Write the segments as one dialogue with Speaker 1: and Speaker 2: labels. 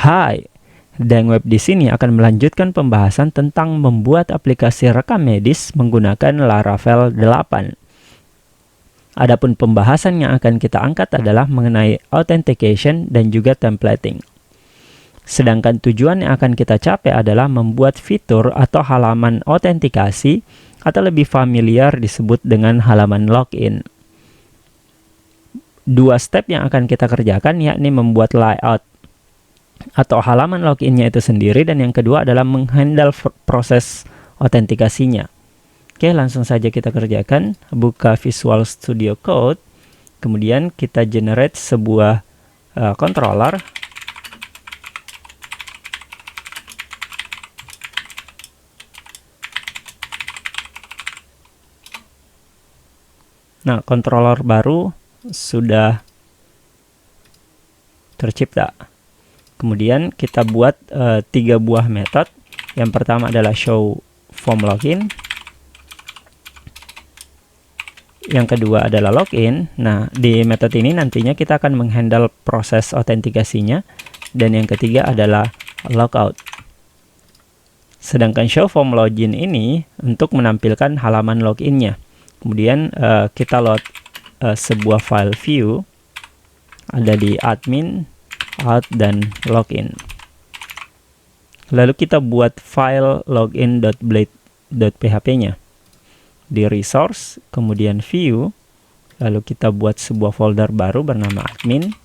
Speaker 1: Hai, Deng Web di sini akan melanjutkan pembahasan tentang membuat aplikasi rekam medis menggunakan Laravel 8. Adapun pembahasan yang akan kita angkat adalah mengenai authentication dan juga templating. Sedangkan tujuan yang akan kita capai adalah membuat fitur atau halaman autentikasi atau lebih familiar disebut dengan halaman login. Dua step yang akan kita kerjakan yakni membuat layout atau halaman loginnya itu sendiri, dan yang kedua adalah menghandle proses autentikasinya. Oke, langsung saja kita kerjakan. Buka Visual Studio Code, kemudian kita generate sebuah controller. Nah, controller baru sudah tercipta. Kemudian kita buat 3 buah method. Yang pertama adalah show form login. Yang kedua adalah login. Nah, di metode ini nantinya kita akan menghandle proses autentikasinya. Dan yang ketiga adalah logout. Sedangkan show form login ini untuk menampilkan halaman loginnya. Kemudian kita load sebuah file view. Ada di admin, out, dan login. Lalu kita buat file login.blade.php-nya di resource, kemudian view, lalu kita buat sebuah folder baru bernama admin,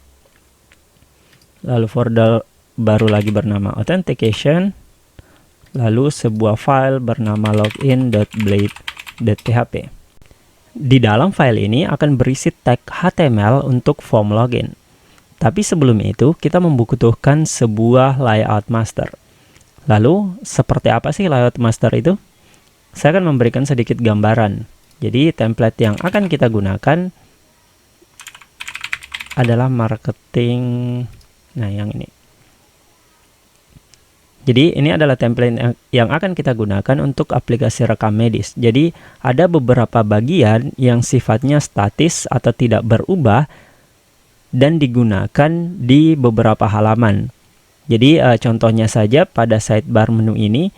Speaker 1: lalu folder baru lagi bernama authentication, lalu sebuah file bernama login.blade.php. Di dalam file ini akan berisi tag HTML untuk form login. Tapi sebelum itu, kita membutuhkan sebuah layout master. Lalu, seperti apa sih layout master itu? Saya akan memberikan sedikit gambaran. Jadi, template yang akan kita gunakan adalah marketing. Nah, yang ini. Jadi, ini adalah template yang akan kita gunakan untuk aplikasi rekam medis. Jadi, ada beberapa bagian yang sifatnya statis atau tidak berubah dan digunakan di beberapa halaman. Jadi contohnya saja pada sidebar menu ini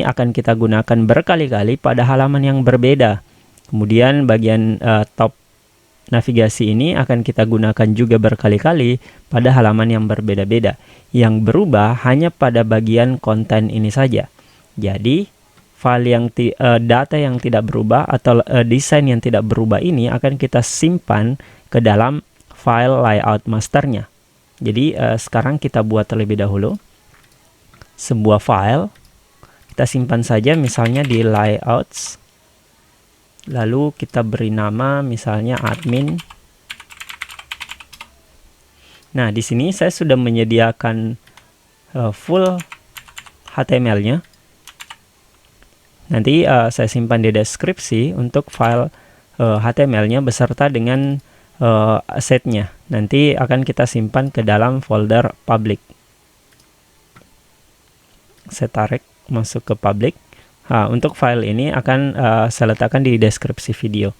Speaker 1: akan kita gunakan berkali-kali pada halaman yang berbeda. Kemudian bagian top navigasi ini akan kita gunakan juga berkali-kali pada halaman yang berbeda-beda. Yang berubah hanya pada bagian konten ini saja. Jadi file yang data yang tidak berubah atau desain yang tidak berubah ini akan kita simpan ke dalam file layout masternya. Jadi sekarang kita buat terlebih dahulu sebuah file. Kita simpan saja misalnya di layouts. Lalu kita beri nama misalnya admin. Nah, di sini saya sudah menyediakan full HTML-nya. Nanti saya simpan di deskripsi untuk file HTML-nya beserta dengan asetnya. Nanti akan kita simpan ke dalam folder public. Saya tarik masuk ke public. Untuk file ini akan saya letakkan di deskripsi video.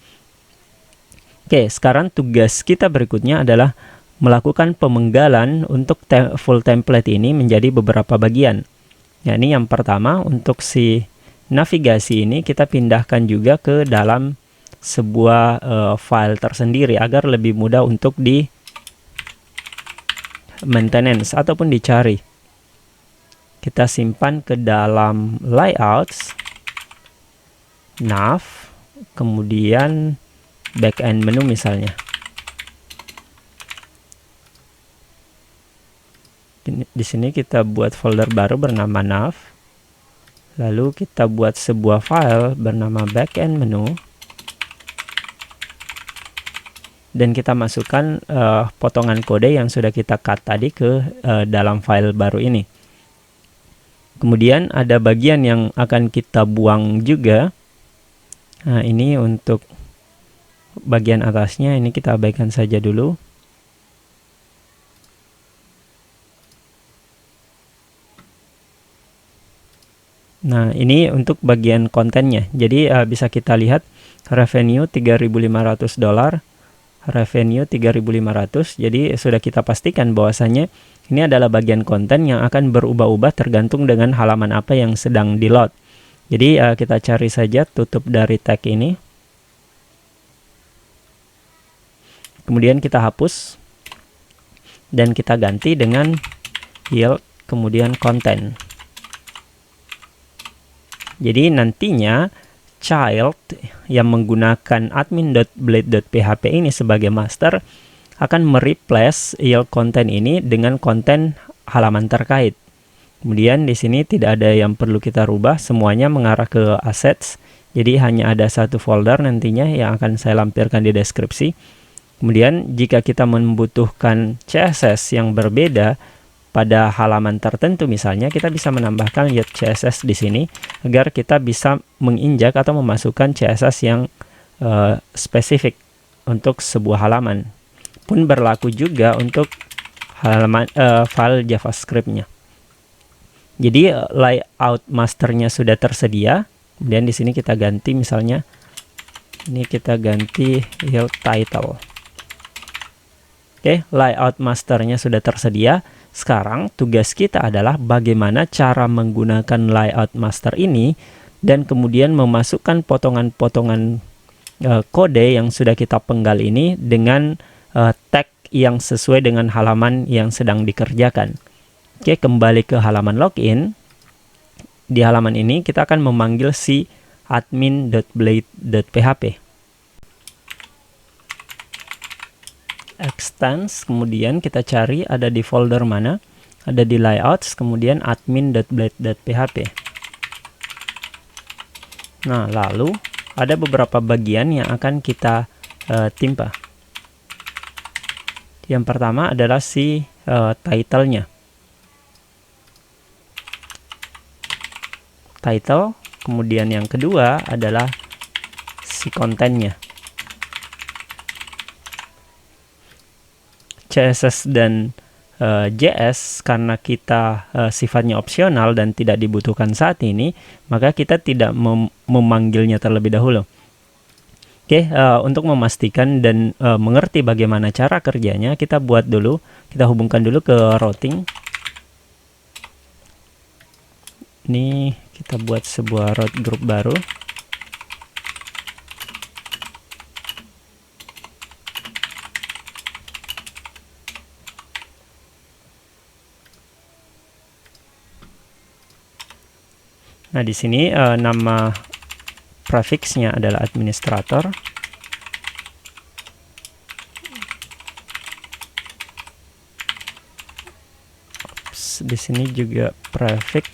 Speaker 1: Oke, sekarang tugas kita berikutnya adalah melakukan pemenggalan untuk full template ini menjadi beberapa bagian. Ya, ini yang pertama, untuk si navigasi ini kita pindahkan juga ke dalam sebuah file tersendiri agar lebih mudah untuk di maintenance ataupun dicari. Kita simpan ke dalam layouts, nav, kemudian backend menu misalnya. Di sini kita buat folder baru bernama nav. Lalu kita buat sebuah file bernama backend menu. Dan kita masukkan potongan kode yang sudah kita cut tadi ke dalam file baru ini. Kemudian ada bagian yang akan kita buang juga. Nah, ini untuk bagian atasnya, ini kita abaikan saja dulu. Nah, ini untuk bagian kontennya. Jadi bisa kita lihat revenue $3.500. revenue 3.500. Jadi sudah kita pastikan bahwasanya ini adalah bagian konten yang akan berubah-ubah tergantung dengan halaman apa yang sedang di load. Jadi kita cari saja tutup dari tag ini. Kemudian kita hapus dan kita ganti dengan yield kemudian konten. Jadi nantinya child yang menggunakan admin.blade.php ini sebagai master akan mereplace yield konten ini dengan konten halaman terkait. Kemudian di sini tidak ada yang perlu kita rubah, semuanya mengarah ke assets. Jadi hanya ada satu folder nantinya yang akan saya lampirkan di deskripsi. Kemudian jika kita membutuhkan CSS yang berbeda pada halaman tertentu misalnya, kita bisa menambahkan yield CSS di sini agar kita bisa menginjak atau memasukkan CSS yang spesifik untuk sebuah halaman. Pun berlaku juga untuk halaman file JavaScript-nya. Jadi layout masternya sudah tersedia. Kemudian di sini kita ganti misalnya ini kita ganti yield title. Oke, layout masternya sudah tersedia. Sekarang tugas kita adalah bagaimana cara menggunakan layout master ini dan kemudian memasukkan potongan-potongan kode yang sudah kita penggal ini dengan tag yang sesuai dengan halaman yang sedang dikerjakan. Oke, kembali ke halaman login. Di halaman ini kita akan memanggil si admin.blade.php. Extends, kemudian kita cari ada di folder mana, ada di layouts, kemudian admin.blade.php. Nah, lalu ada beberapa bagian yang akan kita timpa. Yang pertama adalah si title-nya. Title, kemudian yang kedua adalah si kontennya. CSS dan JS karena kita sifatnya opsional dan tidak dibutuhkan saat ini, maka kita tidak memanggilnya terlebih dahulu. Oke, untuk memastikan dan mengerti bagaimana cara kerjanya, kita hubungkan dulu ke routing. Ini kita buat sebuah route group baru. Nah, di sini nama prefixnya adalah administrator. Di sini juga prefix.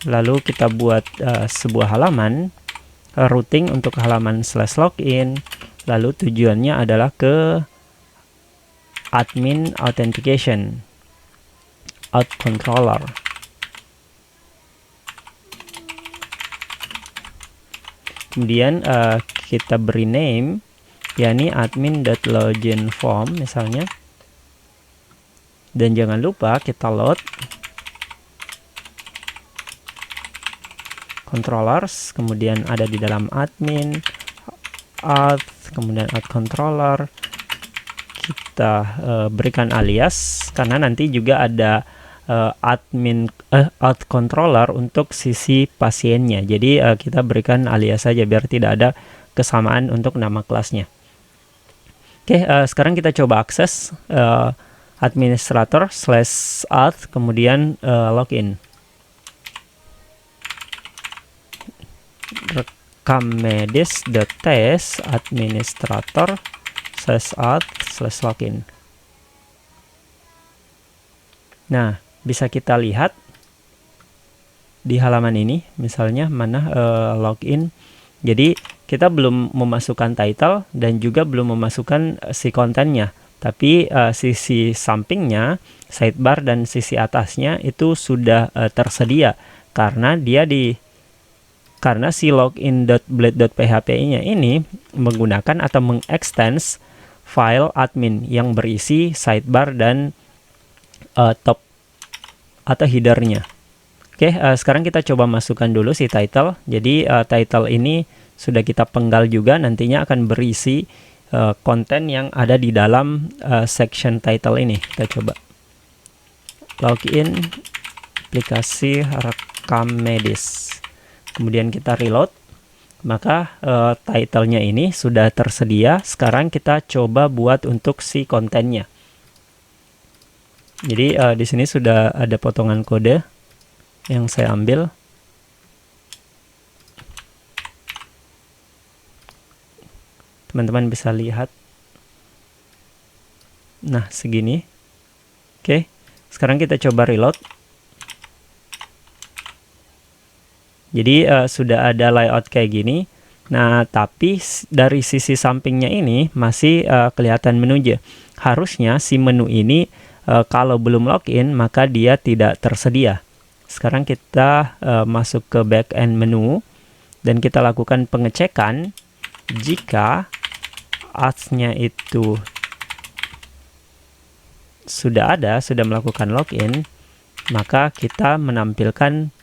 Speaker 1: Lalu kita buat sebuah halaman routing untuk halaman /login. Lalu tujuannya adalah ke admin authentication. Out controller. Kemudian kita beri name, yakni admin.login form misalnya. Dan jangan lupa kita load controllers, kemudian ada di dalam admin, kemudian add controller. Kita berikan alias karena nanti juga ada add controller untuk sisi pasiennya. Jadi kita berikan alias saja biar tidak ada kesamaan untuk nama kelasnya. Oke, sekarang kita coba akses administrator/add kemudian login. rekamedis.ts administrator/add/login. Nah, bisa kita lihat di halaman ini misalnya mana login. Jadi kita belum memasukkan title dan juga belum memasukkan si kontennya, tapi sisi sampingnya, sidebar dan sisi atasnya itu sudah tersedia karena karena si login.blade.php-nya ini menggunakan atau mengextends file admin yang berisi sidebar dan top atau headernya. Oke, sekarang kita coba masukkan dulu si title. Jadi title ini sudah kita penggal juga, nantinya akan berisi konten yang ada di dalam section title ini. Kita coba login aplikasi rekam medis. Kemudian kita reload. Maka title-nya ini sudah tersedia. Sekarang kita coba buat untuk si kontennya. Jadi di sini sudah ada potongan kode yang saya ambil. Teman-teman bisa lihat. Nah, segini. Oke, sekarang kita coba reload. Jadi sudah ada layout kayak gini. Nah, tapi dari sisi sampingnya ini masih kelihatan menunya. Harusnya si menu ini kalau belum login maka dia tidak tersedia. Sekarang kita masuk ke back end menu dan kita lakukan pengecekan. Jika ads-nya itu sudah melakukan login, maka kita menampilkan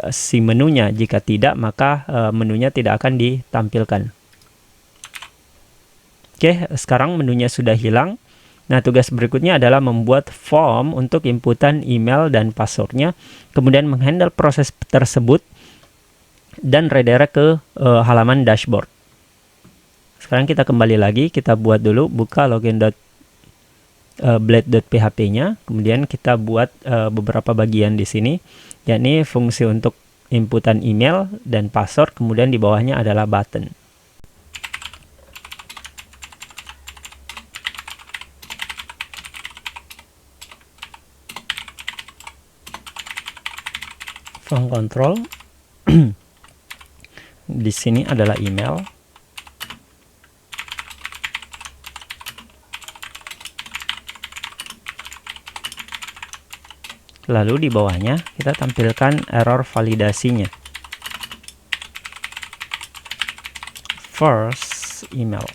Speaker 1: si menunya. Jika tidak, maka menunya tidak akan ditampilkan. Oke, sekarang menunya sudah hilang. Nah, tugas berikutnya adalah membuat form untuk inputan email dan passwordnya, kemudian menghandle proses tersebut dan redirect ke halaman dashboard. Sekarang kita kembali lagi, kita buat dulu, buka login.blade.php-nya, kemudian kita buat beberapa bagian di sini, yakni fungsi untuk inputan email dan password, kemudian di bawahnya adalah button. Form control. Di sini adalah email. Lalu di bawahnya kita tampilkan error validasinya. First email.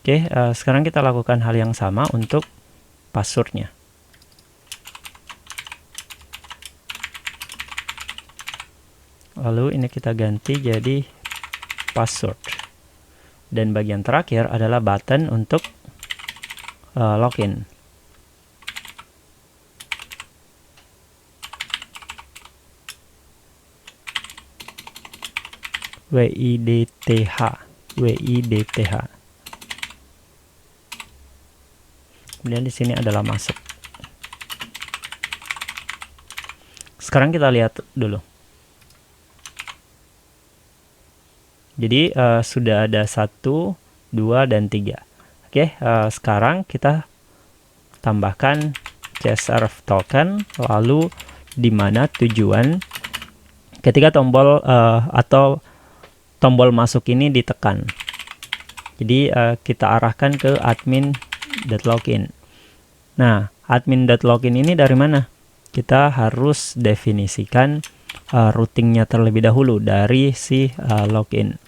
Speaker 1: Oke, sekarang kita lakukan hal yang sama untuk passwordnya. Lalu ini kita ganti jadi password. Dan bagian terakhir adalah button untuk login. WIDTH. Kemudian di sini adalah masuk. Sekarang kita lihat dulu. Jadi sudah ada 1, 2, dan 3. Oke, sekarang kita tambahkan CSRF token, lalu di mana tujuan ketika tombol atau tombol masuk ini ditekan. Jadi kita arahkan ke admin.login. Nah, admin.login ini dari mana? Kita harus definisikan routingnya terlebih dahulu dari si login.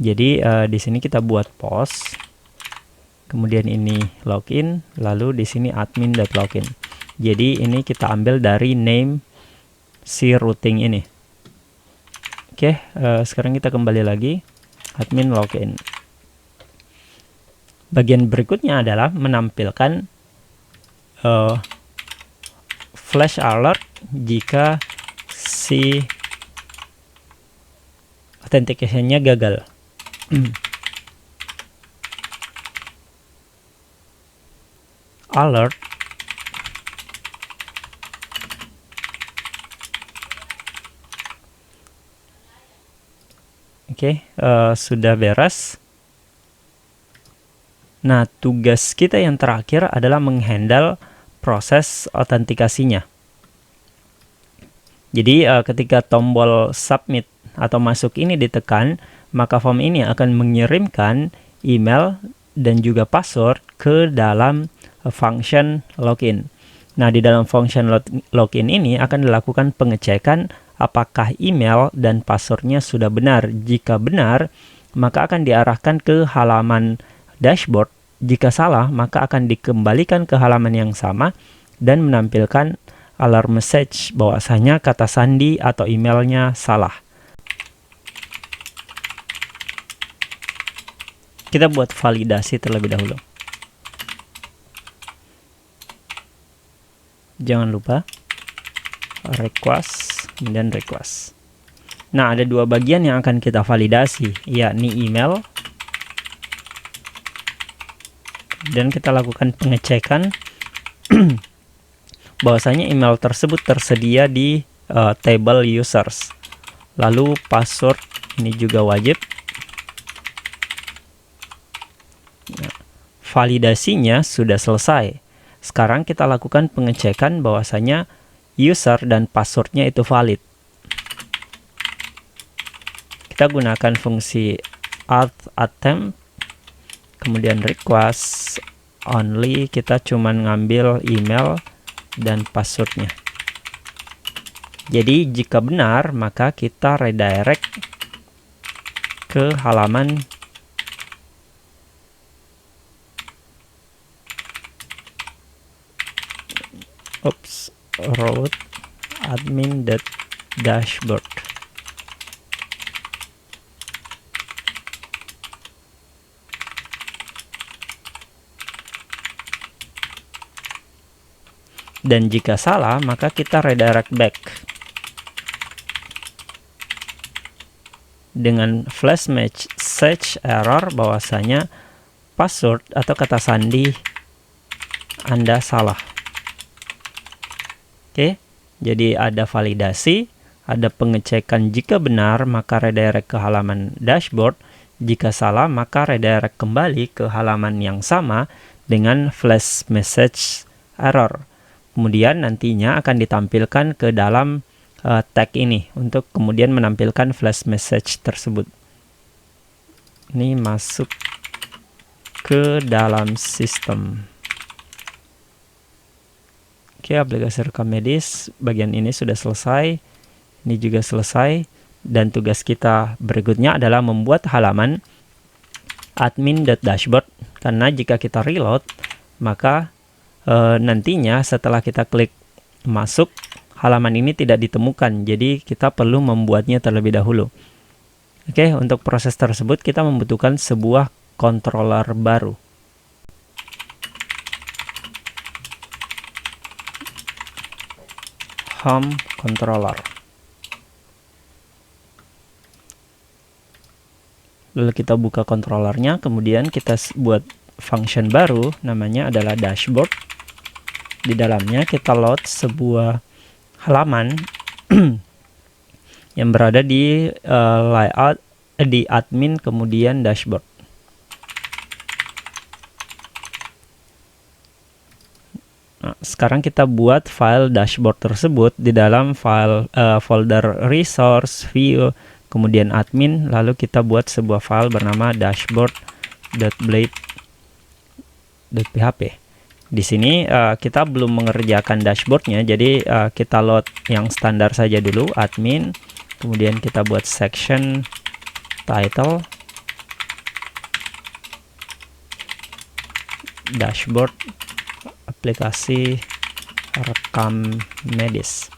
Speaker 1: Jadi di sini kita buat post, kemudian ini login, lalu di sini admin.login. Jadi ini kita ambil dari name si routing ini. Oke, sekarang kita kembali lagi admin login. Bagian berikutnya adalah menampilkan flash alert jika si authentication-nya gagal. Alert Oke, sudah beres. Nah, tugas kita yang terakhir adalah menghandle proses autentikasinya. Jadi ketika tombol submit atau masuk ini ditekan, maka form ini akan mengirimkan email dan juga password ke dalam function login. Nah, di dalam function login ini akan dilakukan pengecekan apakah email dan passwordnya sudah benar. Jika benar, maka akan diarahkan ke halaman dashboard. Jika salah, maka akan dikembalikan ke halaman yang sama dan menampilkan alarm message bahwasanya kata sandi atau emailnya salah. Kita buat validasi terlebih dahulu. Jangan lupa request, kemudian request. Nah, ada dua bagian yang akan kita validasi, yakni email, dan kita lakukan pengecekan bahwasanya email tersebut tersedia di table users. Lalu password ini juga wajib. Nah, validasinya sudah selesai. Sekarang kita lakukan pengecekan bahwasanya user dan passwordnya itu valid. Kita gunakan fungsi attempt, kemudian request only, kita cuman ngambil email dan passwordnya. Jadi jika benar, maka kita redirect ke halaman root admin.dashboard. Dan jika salah, maka kita redirect back dengan flash message error bahwasanya password atau kata sandi Anda salah. Oke, jadi ada validasi, ada pengecekan. Jika benar, maka redirect ke halaman dashboard. Jika salah, maka redirect kembali ke halaman yang sama dengan flash message error. Kemudian nantinya akan ditampilkan ke dalam tag ini untuk kemudian menampilkan flash message tersebut. Ini masuk ke dalam sistem. Oke, aplikasi rekam medis bagian ini sudah selesai. Ini juga selesai. Dan tugas kita berikutnya adalah membuat halaman admin.dashboard. Karena jika kita reload, maka nantinya setelah kita klik masuk, halaman ini tidak ditemukan. Jadi kita perlu membuatnya terlebih dahulu. Oke, untuk proses tersebut kita membutuhkan sebuah controller baru. Home controller. Lalu kita buka controllernya, kemudian kita buat function baru, namanya adalah dashboard. Di dalamnya kita load sebuah halaman yang berada di layout di admin, kemudian dashboard. Nah, sekarang kita buat file dashboard tersebut di dalam file folder resource, view, kemudian admin, lalu kita buat sebuah file bernama dashboard.blade.php. Di sini kita belum mengerjakan dashboardnya, jadi kita load yang standar saja dulu, admin, kemudian kita buat section title dashboard aplikasi rekam medis.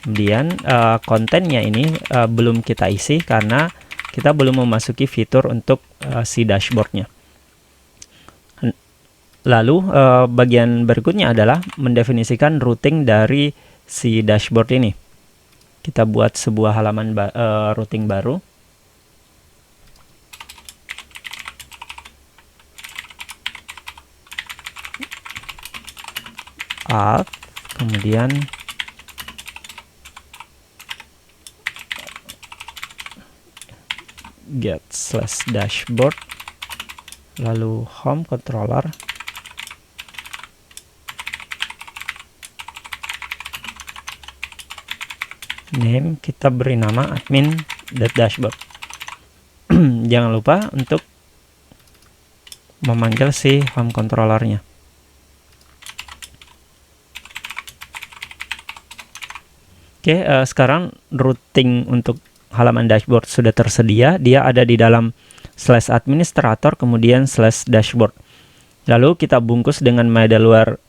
Speaker 1: Kemudian kontennya ini belum kita isi karena kita belum memasuki fitur untuk si dashboardnya. Lalu bagian berikutnya adalah mendefinisikan routing dari si dashboard ini. Kita buat sebuah halaman routing baru. Alt, kemudian get/dashboard, lalu home controller, name kita beri nama admin.dashboard. Jangan lupa untuk memanggil si home controllernya. Oke, sekarang routing untuk halaman dashboard sudah tersedia. Dia ada di dalam /administrator kemudian /dashboard. Lalu kita bungkus dengan middleware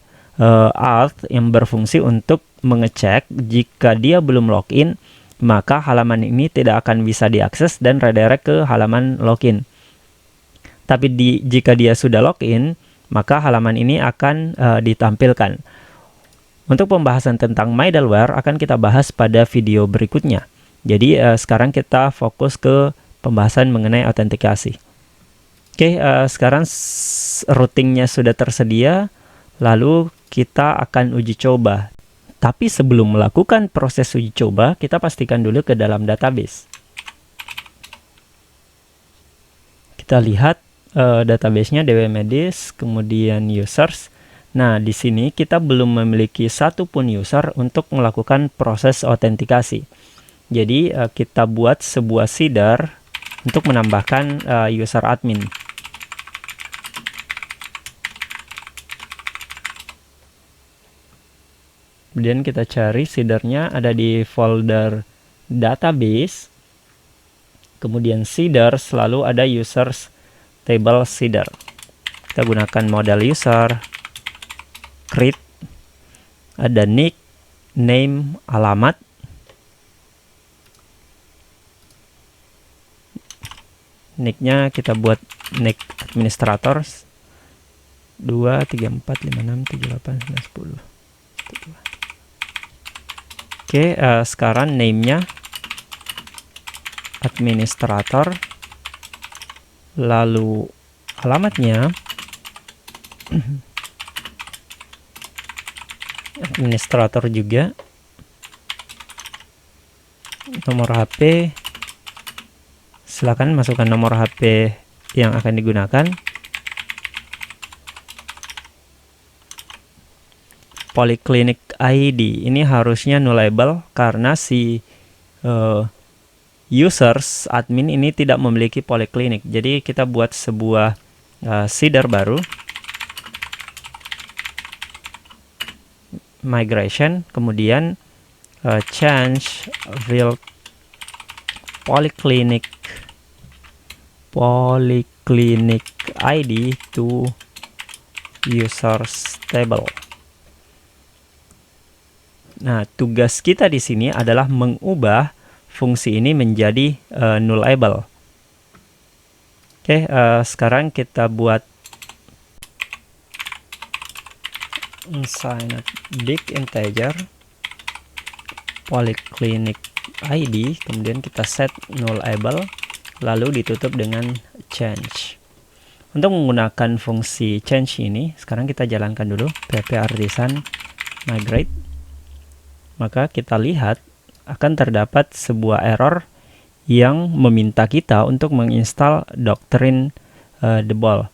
Speaker 1: alt yang berfungsi untuk mengecek jika dia belum login, maka halaman ini tidak akan bisa diakses dan redirect ke halaman login. Tapi jika dia sudah login, maka halaman ini akan ditampilkan. Untuk pembahasan tentang middleware akan kita bahas pada video berikutnya. Jadi sekarang kita fokus ke pembahasan mengenai autentikasi. Oke, sekarang routingnya sudah tersedia, lalu kita akan uji coba. Tapi sebelum melakukan proses uji coba, kita pastikan dulu ke dalam database. Kita lihat database-nya dbmedis, kemudian users. Nah, di sini kita belum memiliki satupun user untuk melakukan proses autentikasi. Jadi, kita buat sebuah seeder untuk menambahkan user admin. Kemudian kita cari seedernya ada di folder database. Kemudian seeder selalu ada users table seeder. Kita gunakan model user, create, ada nick, name, alamat. Nicknya kita buat nick administrator 2, 3, 4, 5, 6, 7, 8, 9, 10. Oke, sekarang name-nya administrator, lalu alamatnya administrator juga, nomor HP, silakan masukkan nomor HP yang akan digunakan, Polyclinic ID ini harusnya nullable karena si users admin ini tidak memiliki polyclinic. Jadi kita buat sebuah seeder baru, migration, kemudian change field polyclinic ID to users table. Nah, tugas kita di sini adalah mengubah fungsi ini menjadi nullable. Oke, sekarang kita buat unsigned big integer polyclinic ID, kemudian kita set nullable, lalu ditutup dengan change. Untuk menggunakan fungsi change ini, sekarang kita jalankan dulu php artisan migrate. Maka kita lihat akan terdapat sebuah error yang meminta kita untuk menginstal Doctrine Debol.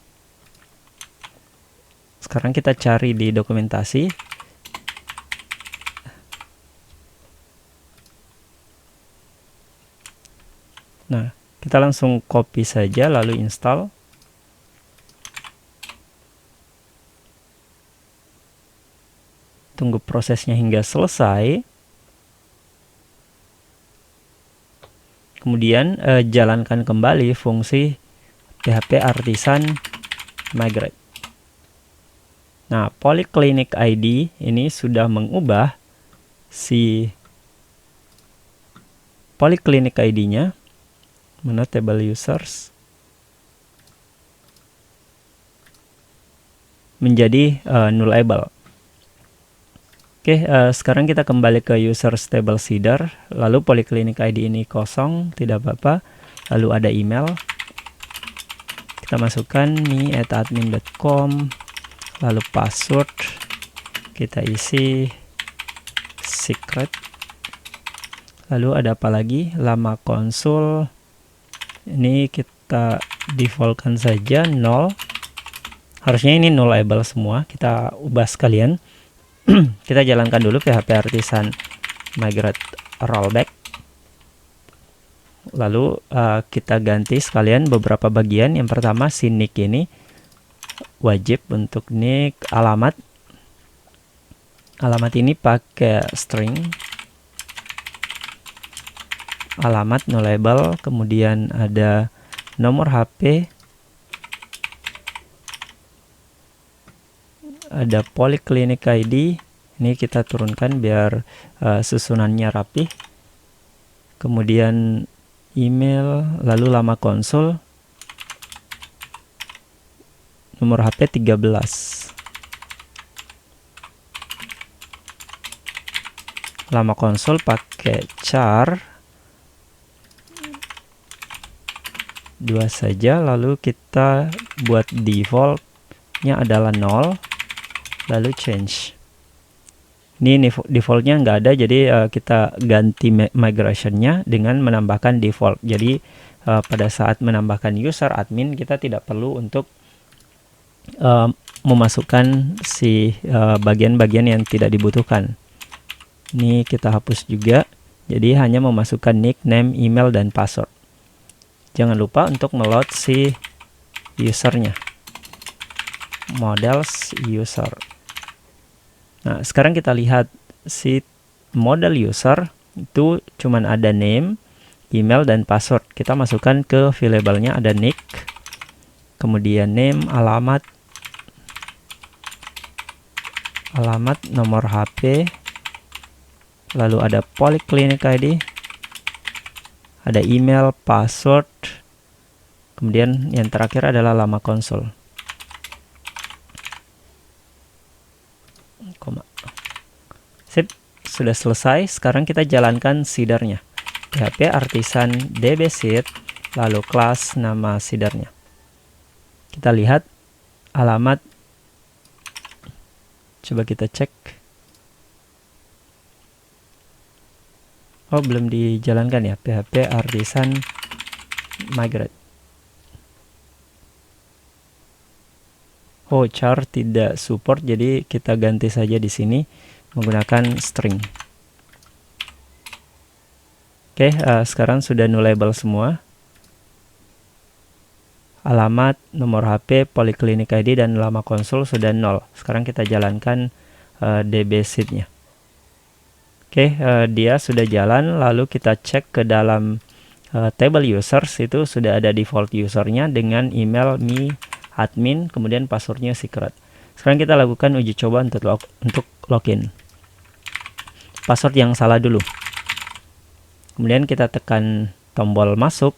Speaker 1: Sekarang kita cari di dokumentasi. Nah, kita langsung copy saja lalu install. Tunggu prosesnya hingga selesai. Kemudian jalankan kembali fungsi php artisan migrate. Nah, polyclinic ID ini sudah mengubah si polyclinic ID-nya. Mana table users menjadi nullable. Oke, sekarang kita kembali ke users table seeder, lalu polyclinic ID ini kosong, tidak apa-apa. Lalu ada email, kita masukkan me@admin.com, lalu password, kita isi secret. Lalu ada apa lagi? Lama konsul, ini kita defaultkan saja 0. Harusnya ini nullable semua, kita ubah sekalian. Kita jalankan dulu php artisan migrate rollback, lalu kita ganti sekalian beberapa bagian. Yang pertama si nick ini wajib untuk nick, alamat ini pakai string, alamat nullable, kemudian ada nomor HP, ada polyclinic ID, Ini kita turunkan biar susunannya rapi. Kemudian email, lalu nama konsul, nomor HP 13. Lama konsul pakai char 2 saja, lalu kita buat defaultnya adalah 0, lalu change. Ini defaultnya nggak ada, jadi kita ganti migrationnya dengan menambahkan default. Jadi pada saat menambahkan user admin, kita tidak perlu untuk memasukkan si bagian-bagian yang tidak dibutuhkan. Ini kita hapus juga, jadi hanya memasukkan nickname, email, dan password. Jangan lupa untuk meload si usernya, models user. Nah, sekarang kita lihat si model user itu cuman ada name, email, dan password. Kita masukkan ke variable-nya ada nick, kemudian name, alamat, nomor HP, lalu ada Polyclinic ID, ada email, password, kemudian yang terakhir adalah lama konsul. Sip, sudah selesai. Sekarang kita jalankan seedernya. PHP artisan DB seed, lalu kelas nama seedernya. Kita lihat alamat. Coba kita cek. Oh, belum dijalankan ya. PHP artisan migrate. Oh, char tidak support, jadi kita ganti saja di sini menggunakan string. Oke, sekarang sudah nullable semua. Alamat, nomor HP, Polyclinic ID, dan lama konsul sudah 0. Sekarang kita jalankan DB seed-nya. Oke, dia sudah jalan. Lalu kita cek ke dalam table users, itu sudah ada default usernya dengan email me admin, kemudian passwordnya secret. Sekarang kita lakukan uji coba untuk login. Password yang salah dulu. Kemudian kita tekan tombol masuk.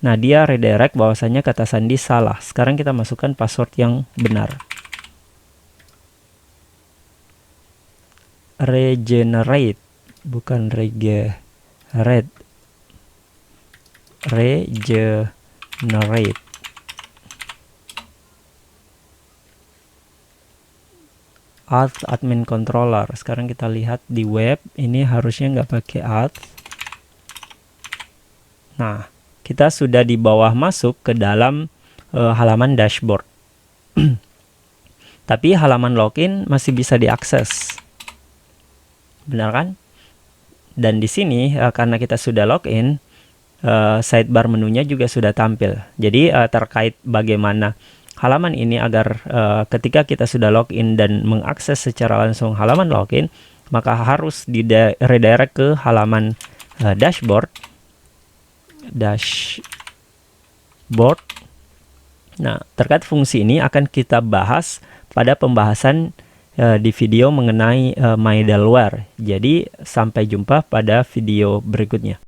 Speaker 1: Nah, dia redirect bahwasanya kata sandi salah. Sekarang kita masukkan password yang benar. Regenerate, bukan regenerate. Regenerate. Alt admin controller. Sekarang kita lihat di web, ini harusnya nggak pakai alt. Nah, kita sudah di bawah masuk ke dalam halaman dashboard. Tapi halaman login masih bisa diakses. Benar kan? Dan di sini karena kita sudah login, sidebar menunya juga sudah tampil. Jadi terkait bagaimana halaman ini agar ketika kita sudah login dan mengakses secara langsung halaman login, maka harus di redirect ke halaman dashboard. Nah, terkait fungsi ini akan kita bahas pada pembahasan di video mengenai MyDelware. Jadi sampai jumpa pada video berikutnya.